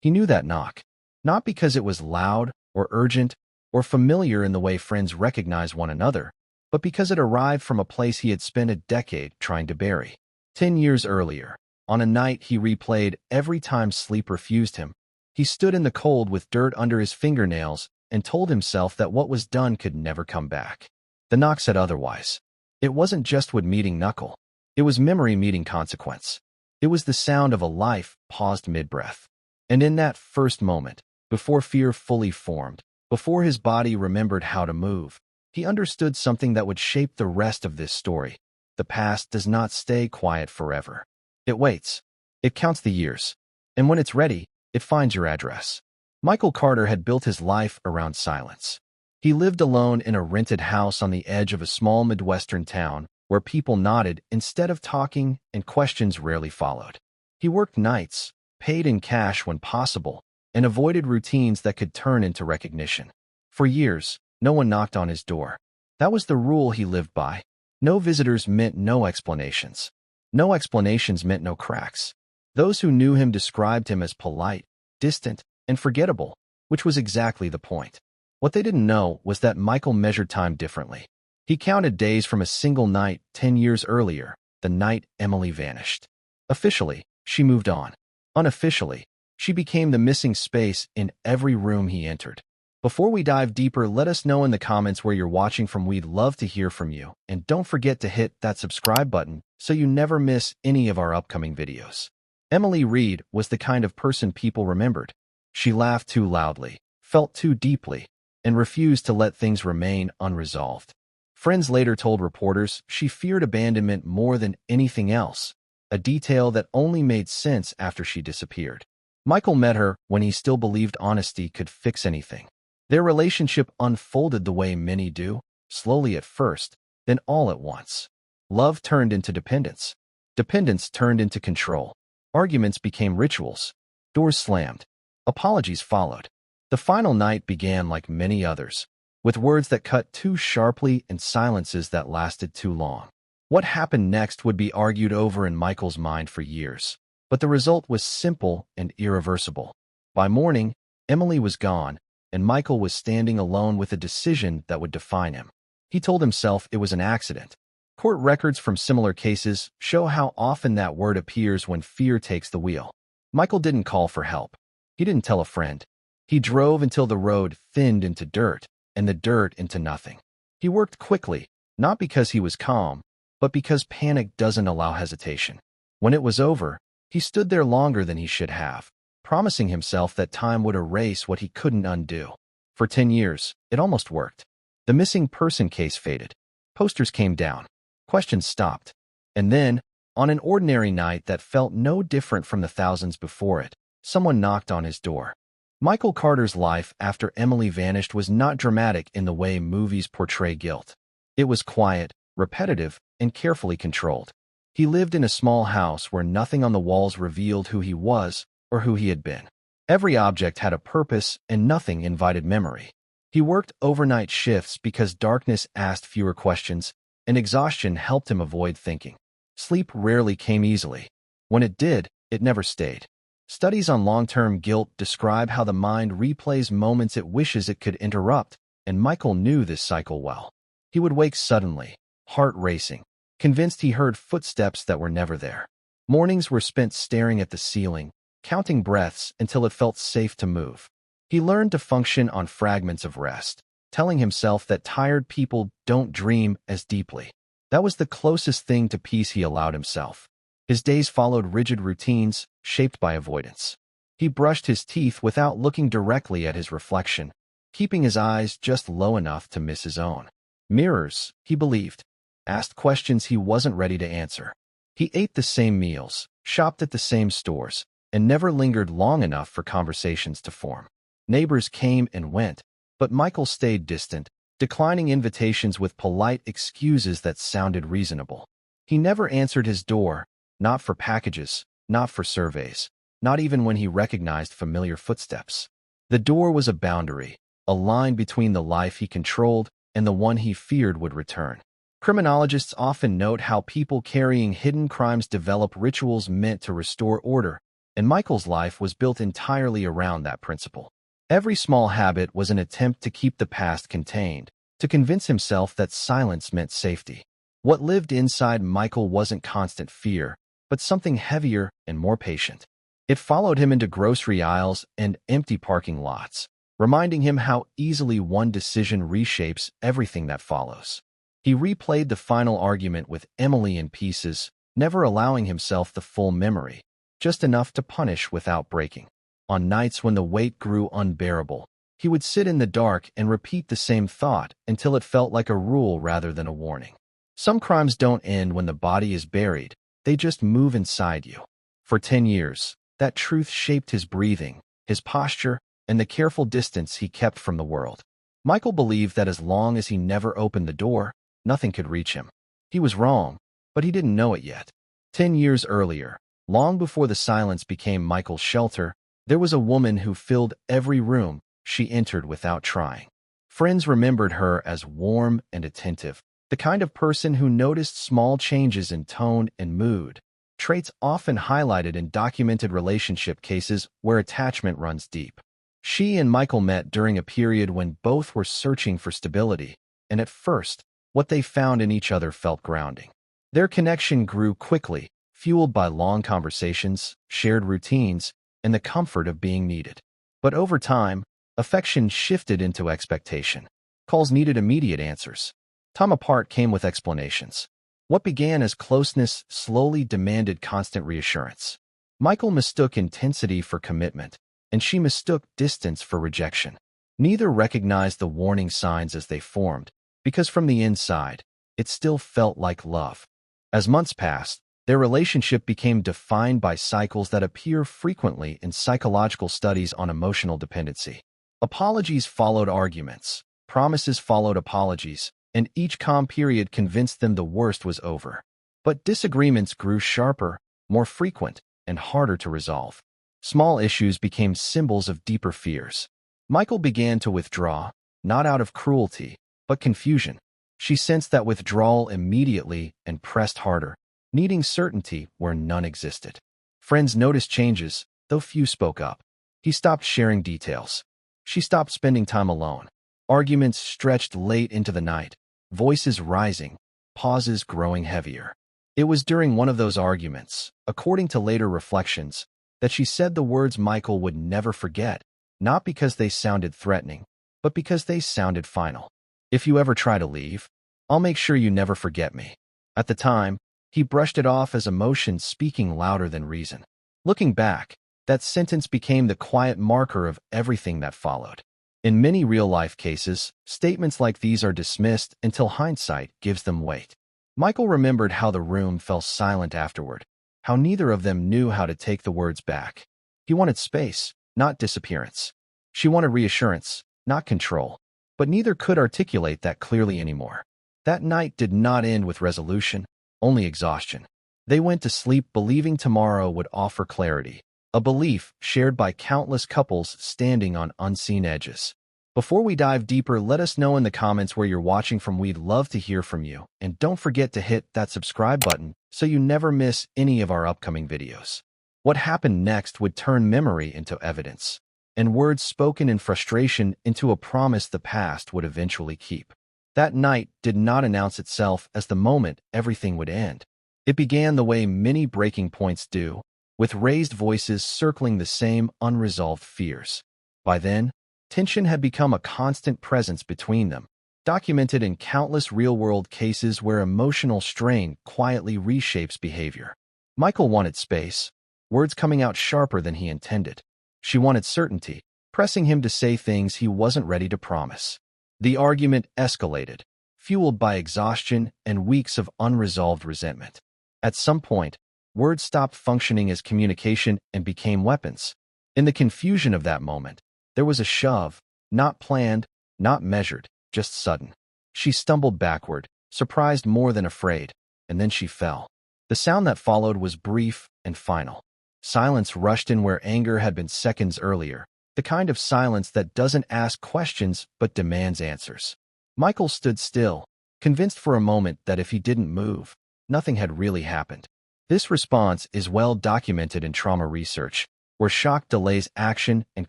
He knew that knock, not because it was loud or urgent or familiar in the way friends recognize one another, but because it arrived from a place he had spent a decade trying to bury. 10 years earlier, on a night he replayed every time sleep refused him, he stood in the cold with dirt under his fingernails and told himself that what was done could never come back. The knock said otherwise. It wasn't just wood meeting knuckle. It was memory meeting consequence. It was the sound of a life paused mid-breath. And in that first moment, before fear fully formed, before his body remembered how to move, he understood something that would shape the rest of this story. The past does not stay quiet forever. It waits. It counts the years. And when it's ready, it finds your address. Michael Carter had built his life around silence. He lived alone in a rented house on the edge of a small Midwestern town where people nodded instead of talking and questions rarely followed. He worked nights, paid in cash when possible, and avoided routines that could turn into recognition. For years, no one knocked on his door. That was the rule he lived by. No visitors meant no explanations. No explanations meant no cracks. Those who knew him described him as polite, distant, and forgettable, which was exactly the point. What they didn't know was that Michael measured time differently. He counted days from a single night 10 years earlier, the night Emily vanished. Officially, she moved on. Unofficially, she became the missing space in every room he entered. Before we dive deeper, let us know in the comments where you're watching from. We'd love to hear from you. And don't forget to hit that subscribe button so you never miss any of our upcoming videos. Emily Reed was the kind of person people remembered. She laughed too loudly, felt too deeply, and refused to let things remain unresolved. Friends later told reporters she feared abandonment more than anything else, a detail that only made sense after she disappeared. Michael met her when he still believed honesty could fix anything. Their relationship unfolded the way many do, slowly at first, then all at once. Love turned into dependence. Dependence turned into control. Arguments became rituals. Doors slammed. Apologies followed. The final night began like many others, with words that cut too sharply and silences that lasted too long. What happened next would be argued over in Michael's mind for years, but the result was simple and irreversible. By morning, Emily was gone, and Michael was standing alone with a decision that would define him. He told himself it was an accident. Court records from similar cases show how often that word appears when fear takes the wheel. Michael didn't call for help. He didn't tell a friend. He drove until the road thinned into dirt, and the dirt into nothing. He worked quickly, not because he was calm, but because panic doesn't allow hesitation. When it was over, he stood there longer than he should have, promising himself that time would erase what he couldn't undo. For 10 years, it almost worked. The missing person case faded. Posters came down. Questions stopped. And then, on an ordinary night that felt no different from the thousands before it, someone knocked on his door. Michael Carter's life after Emily vanished was not dramatic in the way movies portray guilt. It was quiet, repetitive, and carefully controlled. He lived in a small house where nothing on the walls revealed who he was or who he had been. Every object had a purpose and nothing invited memory. He worked overnight shifts because darkness asked fewer questions, and exhaustion helped him avoid thinking. Sleep rarely came easily. When it did, it never stayed. Studies on long-term guilt describe how the mind replays moments it wishes it could interrupt, and Michael knew this cycle well. He would wake suddenly, heart racing, convinced he heard footsteps that were never there. Mornings were spent staring at the ceiling, counting breaths until it felt safe to move. He learned to function on fragments of rest, telling himself that tired people don't dream as deeply. That was the closest thing to peace he allowed himself. His days followed rigid routines, shaped by avoidance. He brushed his teeth without looking directly at his reflection, keeping his eyes just low enough to miss his own. Mirrors, he believed, asked questions he wasn't ready to answer. He ate the same meals, shopped at the same stores, and never lingered long enough for conversations to form. Neighbors came and went, but Michael stayed distant, declining invitations with polite excuses that sounded reasonable. He never answered his door, not for packages, not for surveys, not even when he recognized familiar footsteps. The door was a boundary, a line between the life he controlled and the one he feared would return. Criminologists often note how people carrying hidden crimes develop rituals meant to restore order, and Michael's life was built entirely around that principle. Every small habit was an attempt to keep the past contained, to convince himself that silence meant safety. What lived inside Michael wasn't constant fear, but something heavier and more patient. It followed him into grocery aisles and empty parking lots, reminding him how easily one decision reshapes everything that follows. He replayed the final argument with Emily in pieces, never allowing himself the full memory, just enough to punish without breaking. On nights when the weight grew unbearable, he would sit in the dark and repeat the same thought until it felt like a rule rather than a warning. Some crimes don't end when the body is buried, they just move inside you. For 10 years, that truth shaped his breathing, his posture, and the careful distance he kept from the world. Michael believed that as long as he never opened the door, nothing could reach him. He was wrong, but he didn't know it yet. 10 years earlier, long before the silence became Michael's shelter, there was a woman who filled every room she entered without trying. Friends remembered her as warm and attentive, the kind of person who noticed small changes in tone and mood, traits often highlighted in documented relationship cases where attachment runs deep. She and Michael met during a period when both were searching for stability, and at first, what they found in each other felt grounding. Their connection grew quickly, fueled by long conversations, shared routines, and the comfort of being needed. But over time, affection shifted into expectation. Calls needed immediate answers. Time apart came with explanations. What began as closeness slowly demanded constant reassurance. Michael mistook intensity for commitment, and she mistook distance for rejection. Neither recognized the warning signs as they formed, because from the inside, it still felt like love. As months passed, their relationship became defined by cycles that appear frequently in psychological studies on emotional dependency. Apologies followed arguments, promises followed apologies, and each calm period convinced them the worst was over. But disagreements grew sharper, more frequent, and harder to resolve. Small issues became symbols of deeper fears. Michael began to withdraw, not out of cruelty, but confusion. She sensed that withdrawal immediately and pressed harder, needing certainty where none existed. Friends noticed changes, though few spoke up. He stopped sharing details. She stopped spending time alone. Arguments stretched late into the night, voices rising, pauses growing heavier. It was during one of those arguments, according to later reflections, that she said the words Michael would never forget, not because they sounded threatening, but because they sounded final. If you ever try to leave, I'll make sure you never forget me. At the time, he brushed it off as emotion speaking louder than reason. Looking back, that sentence became the quiet marker of everything that followed. In many real-life cases, statements like these are dismissed until hindsight gives them weight. Michael remembered how the room fell silent afterward, how neither of them knew how to take the words back. He wanted space, not disappearance. She wanted reassurance, not control, but neither could articulate that clearly anymore. That night did not end with resolution, only exhaustion. They went to sleep believing tomorrow would offer clarity, a belief shared by countless couples standing on unseen edges. Before we dive deeper, let us know in the comments where you're watching from. We'd love to hear from you, and don't forget to hit that subscribe button so you never miss any of our upcoming videos. What happened next would turn memory into evidence, and words spoken in frustration into a promise the past would eventually keep. That night did not announce itself as the moment everything would end. It began the way many breaking points do, with raised voices circling the same unresolved fears. By then, tension had become a constant presence between them, documented in countless real-world cases where emotional strain quietly reshapes behavior. Michael wanted space, words coming out sharper than he intended. She wanted certainty, pressing him to say things he wasn't ready to promise. The argument escalated, fueled by exhaustion and weeks of unresolved resentment. At some point, words stopped functioning as communication and became weapons. In the confusion of that moment, there was a shove, not planned, not measured, just sudden. She stumbled backward, surprised more than afraid, and then she fell. The sound that followed was brief and final. Silence rushed in where anger had been seconds earlier, the kind of silence that doesn't ask questions but demands answers. Michael stood still, convinced for a moment that if he didn't move, nothing had really happened. This response is well documented in trauma research, where shock delays action and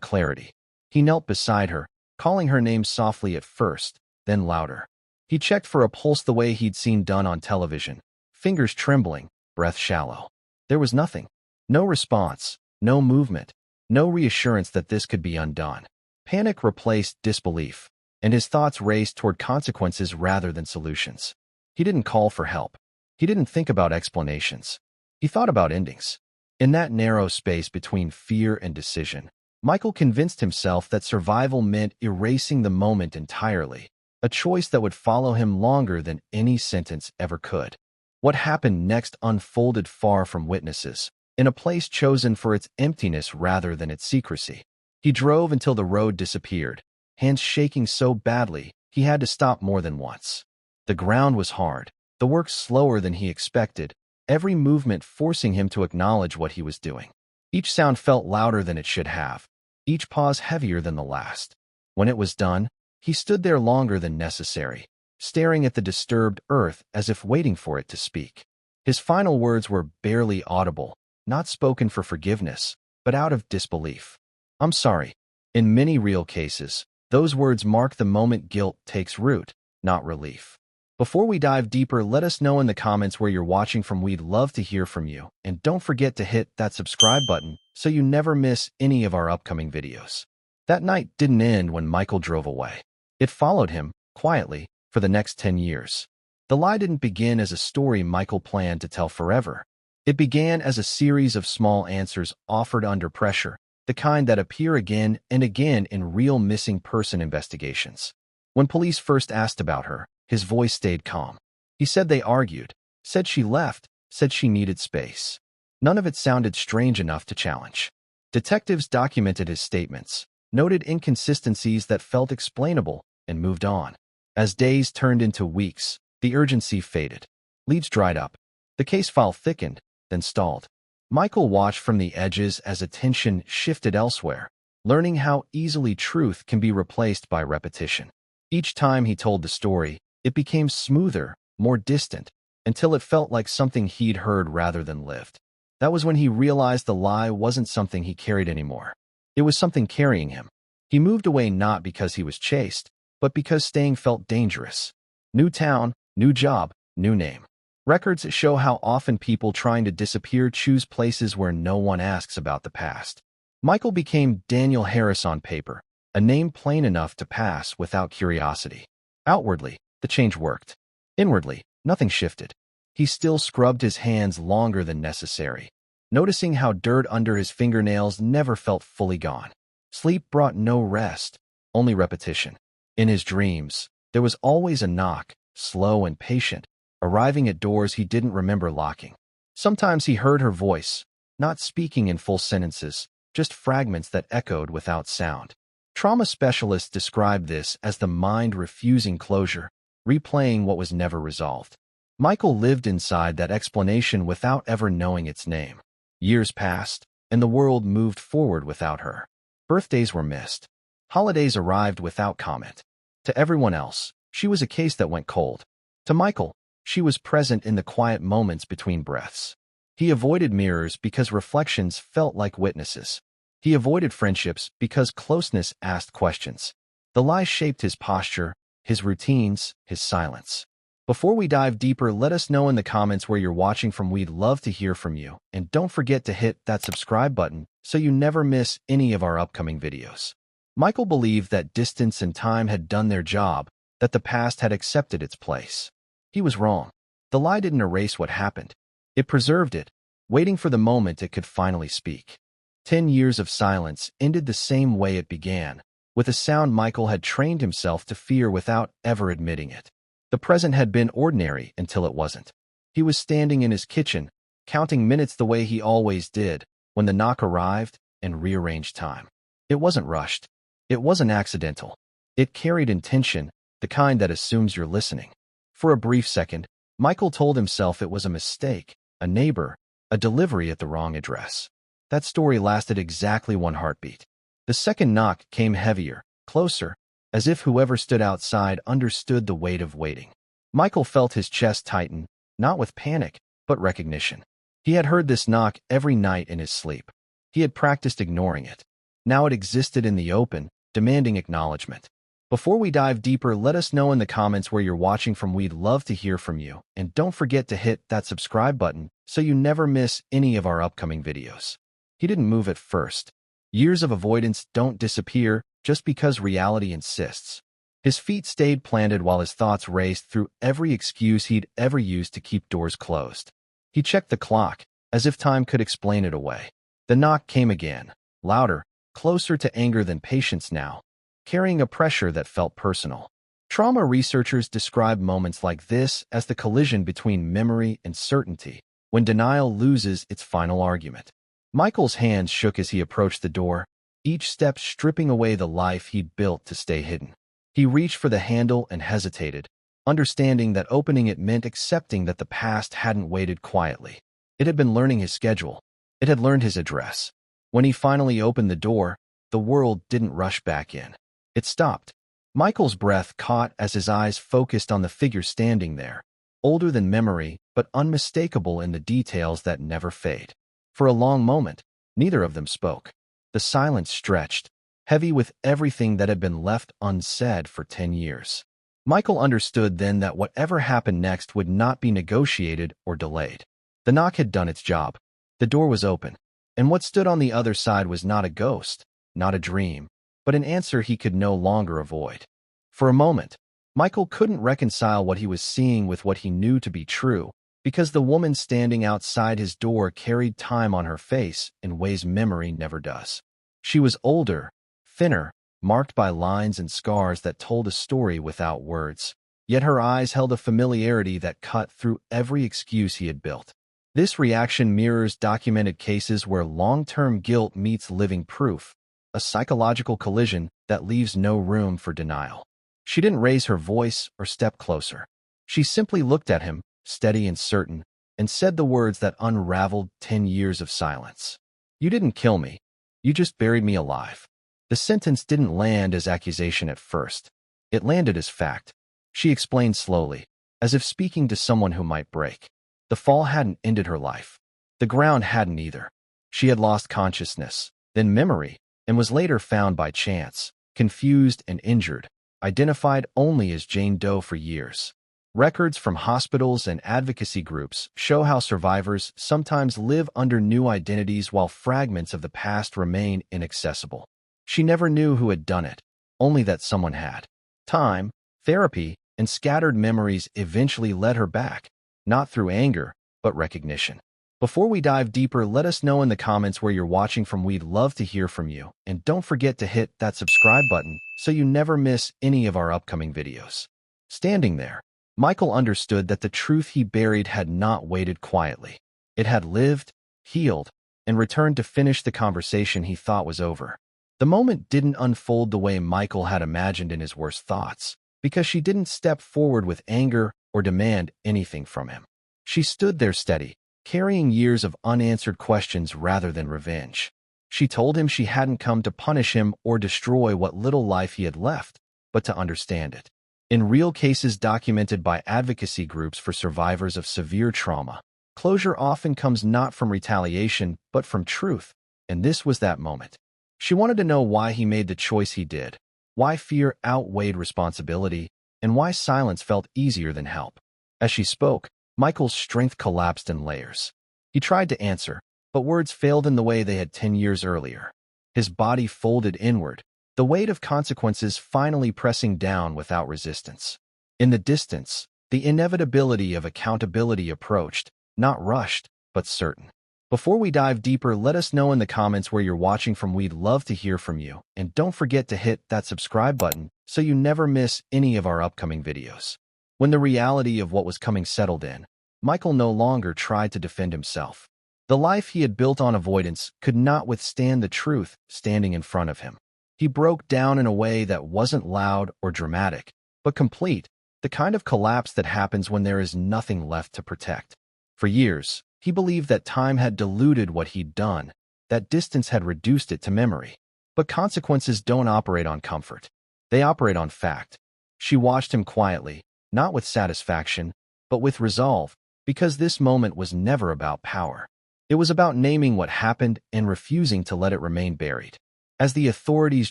clarity. He knelt beside her, calling her name softly at first, then louder. He checked for a pulse the way he'd seen done on television, fingers trembling, breath shallow. There was nothing. No response, no movement, no reassurance that this could be undone. Panic replaced disbelief, and his thoughts raced toward consequences rather than solutions. He didn't call for help. He didn't think about explanations. He thought about endings. In that narrow space between fear and decision, Michael convinced himself that survival meant erasing the moment entirely, a choice that would follow him longer than any sentence ever could. What happened next unfolded far from witnesses, in a place chosen for its emptiness rather than its secrecy. He drove until the road disappeared, hands shaking so badly he had to stop more than once. The ground was hard, the work slower than he expected, every movement forcing him to acknowledge what he was doing. Each sound felt louder than it should have, each pause heavier than the last. When it was done, he stood there longer than necessary, staring at the disturbed earth as if waiting for it to speak. His final words were barely audible, not spoken for forgiveness, but out of disbelief. "I'm sorry." In many real cases, those words mark the moment guilt takes root, not relief. Before we dive deeper, let us know in the comments where you're watching from. We'd love to hear from you. And don't forget to hit that subscribe button so you never miss any of our upcoming videos. That night didn't end when Michael drove away. It followed him, quietly, for the next 10 years. The lie didn't begin as a story Michael planned to tell forever. It began as a series of small answers offered under pressure, the kind that appear again and again in real missing person investigations. When police first asked about her, his voice stayed calm. He said they argued, said she left, said she needed space. None of it sounded strange enough to challenge. Detectives documented his statements, noted inconsistencies that felt explainable, and moved on. As days turned into weeks, the urgency faded. Leads dried up. The case file thickened, then stalled. Michael watched from the edges as attention shifted elsewhere, learning how easily truth can be replaced by repetition. Each time he told the story, it became smoother, more distant, until it felt like something he'd heard rather than lived. That was when he realized the lie wasn't something he carried anymore. It was something carrying him. He moved away not because he was chased, but because staying felt dangerous. New town, new job, new name. Records show how often people trying to disappear choose places where no one asks about the past. Michael became Daniel Harris on paper, a name plain enough to pass without curiosity. Outwardly, the change worked. Inwardly, nothing shifted. He still scrubbed his hands longer than necessary, noticing how dirt under his fingernails never felt fully gone. Sleep brought no rest, only repetition. In his dreams, there was always a knock, slow and patient, arriving at doors he didn't remember locking. Sometimes he heard her voice, not speaking in full sentences, just fragments that echoed without sound. Trauma specialists describe this as the mind refusing closure, replaying what was never resolved. Michael lived inside that explanation without ever knowing its name. Years passed, and the world moved forward without her. Birthdays were missed. Holidays arrived without comment. To everyone else, she was a case that went cold. To Michael, she was present in the quiet moments between breaths. He avoided mirrors because reflections felt like witnesses. He avoided friendships because closeness asked questions. The lie shaped his posture, his routines, his silence. Before we dive deeper, let us know in the comments where you're watching from. We'd love to hear from you. And don't forget to hit that subscribe button so you never miss any of our upcoming videos. Michael believed that distance and time had done their job, that the past had accepted its place. He was wrong. The lie didn't erase what happened. It preserved it, waiting for the moment it could finally speak. 10 years of silence ended the same way it began, with a sound Michael had trained himself to fear without ever admitting it. The present had been ordinary until it wasn't. He was standing in his kitchen, counting minutes the way he always did, when the knock arrived and rearranged time. It wasn't rushed. It wasn't accidental. It carried intention, the kind that assumes you're listening. For a brief second, Michael told himself it was a mistake, a neighbor, a delivery at the wrong address. That story lasted exactly one heartbeat. The second knock came heavier, closer, as if whoever stood outside understood the weight of waiting. Michael felt his chest tighten, not with panic, but recognition. He had heard this knock every night in his sleep. He had practiced ignoring it. Now it existed in the open, demanding acknowledgement. Before we dive deeper, let us know in the comments where you're watching from. We'd love to hear from you. And don't forget to hit that subscribe button so you never miss any of our upcoming videos. He didn't move at first. Years of avoidance don't disappear just because reality insists. His feet stayed planted while his thoughts raced through every excuse he'd ever used to keep doors closed. He checked the clock, as if time could explain it away. The knock came again, louder, closer to anger than patience now, carrying a pressure that felt personal. Trauma researchers describe moments like this as the collision between memory and certainty, when denial loses its final argument. Michael's hands shook as he approached the door, each step stripping away the life he'd built to stay hidden. He reached for the handle and hesitated, understanding that opening it meant accepting that the past hadn't waited quietly. It had been learning his schedule. It had learned his address. When he finally opened the door, the world didn't rush back in. It stopped. Michael's breath caught as his eyes focused on the figure standing there, older than memory, but unmistakable in the details that never fade. For a long moment, neither of them spoke. The silence stretched, heavy with everything that had been left unsaid for 10 years. Michael understood then that whatever happened next would not be negotiated or delayed. The knock had done its job. The door was open, and what stood on the other side was not a ghost, not a dream, but an answer he could no longer avoid. For a moment, Michael couldn't reconcile what he was seeing with what he knew to be true, because the woman standing outside his door carried time on her face in ways memory never does. She was older, thinner, marked by lines and scars that told a story without words, yet her eyes held a familiarity that cut through every excuse he had built. This reaction mirrors documented cases where long-term guilt meets living proof, a psychological collision that leaves no room for denial. She didn't raise her voice or step closer. She simply looked at him, steady and certain, and said the words that unraveled 10 years of silence. "You didn't kill me. You just buried me alive." The sentence didn't land as accusation at first. It landed as fact. She explained slowly, as if speaking to someone who might break. The fall hadn't ended her life. The ground hadn't either. She had lost consciousness, then memory, and was later found by chance, confused and injured, identified only as Jane Doe for years. Records from hospitals and advocacy groups show how survivors sometimes live under new identities while fragments of the past remain inaccessible. She never knew who had done it, only that someone had. Time, therapy, and scattered memories eventually led her back, not through anger, but recognition. Before we dive deeper, let us know in the comments where you're watching from. We'd love to hear from you, and don't forget to hit that subscribe button so you never miss any of our upcoming videos. Standing there, Michael understood that the truth he buried had not waited quietly. It had lived, healed, and returned to finish the conversation he thought was over. The moment didn't unfold the way Michael had imagined in his worst thoughts, because she didn't step forward with anger or demand anything from him. She stood there steady, carrying years of unanswered questions rather than revenge. She told him she hadn't come to punish him or destroy what little life he had left, but to understand it. In real cases documented by advocacy groups for survivors of severe trauma, closure often comes not from retaliation, but from truth, and this was that moment. She wanted to know why he made the choice he did, why fear outweighed responsibility, and why silence felt easier than help. As she spoke, Michael's strength collapsed in layers. He tried to answer, but words failed in the way they had 10 years earlier. His body folded inward, the weight of consequences finally pressing down without resistance. In the distance, the inevitability of accountability approached, not rushed, but certain. Before we dive deeper, let us know in the comments where you're watching from. We'd love to hear from you, and don't forget to hit that subscribe button so you never miss any of our upcoming videos. When the reality of what was coming settled in, Michael no longer tried to defend himself. The life he had built on avoidance could not withstand the truth standing in front of him. He broke down in a way that wasn't loud or dramatic, but complete, the kind of collapse that happens when there is nothing left to protect. For years, he believed that time had diluted what he'd done, that distance had reduced it to memory. But consequences don't operate on comfort. They operate on fact. She watched him quietly, not with satisfaction, but with resolve, because this moment was never about power. It was about naming what happened and refusing to let it remain buried. As the authorities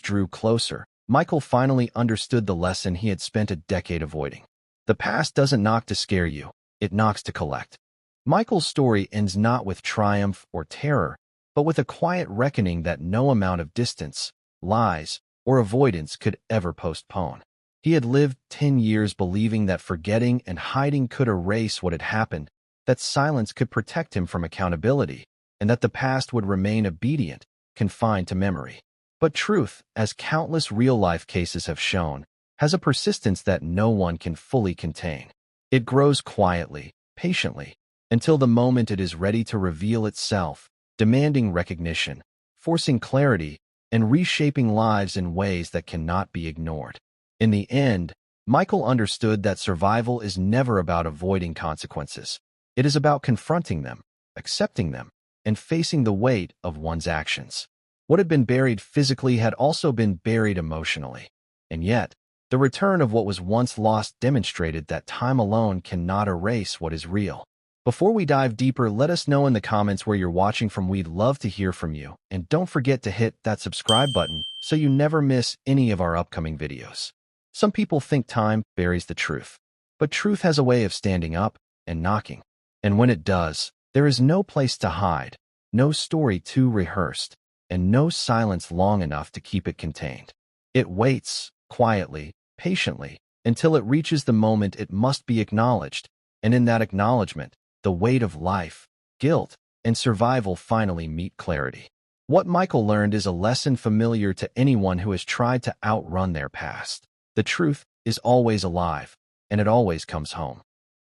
drew closer, Michael finally understood the lesson he had spent a decade avoiding. The past doesn't knock to scare you, it knocks to collect. Michael's story ends not with triumph or terror, but with a quiet reckoning that no amount of distance, lies, or avoidance could ever postpone. He had lived 10 years believing that forgetting and hiding could erase what had happened, that silence could protect him from accountability, and that the past would remain obedient, confined to memory. But truth, as countless real-life cases have shown, has a persistence that no one can fully contain. It grows quietly, patiently, until the moment it is ready to reveal itself, demanding recognition, forcing clarity, and reshaping lives in ways that cannot be ignored. In the end, Michael understood that survival is never about avoiding consequences. It is about confronting them, accepting them, and facing the weight of one's actions. What had been buried physically had also been buried emotionally. And yet, the return of what was once lost demonstrated that time alone cannot erase what is real. Before we dive deeper, let us know in the comments where you're watching from. We'd love to hear from you. And don't forget to hit that subscribe button so you never miss any of our upcoming videos. Some people think time buries the truth, but truth has a way of standing up and knocking. And when it does, there is no place to hide, no story too rehearsed, and no silence long enough to keep it contained. It waits, quietly, patiently, until it reaches the moment it must be acknowledged, and in that acknowledgement, the weight of life, guilt, and survival finally meet clarity. What Michael learned is a lesson familiar to anyone who has tried to outrun their past. The truth is always alive, and it always comes home.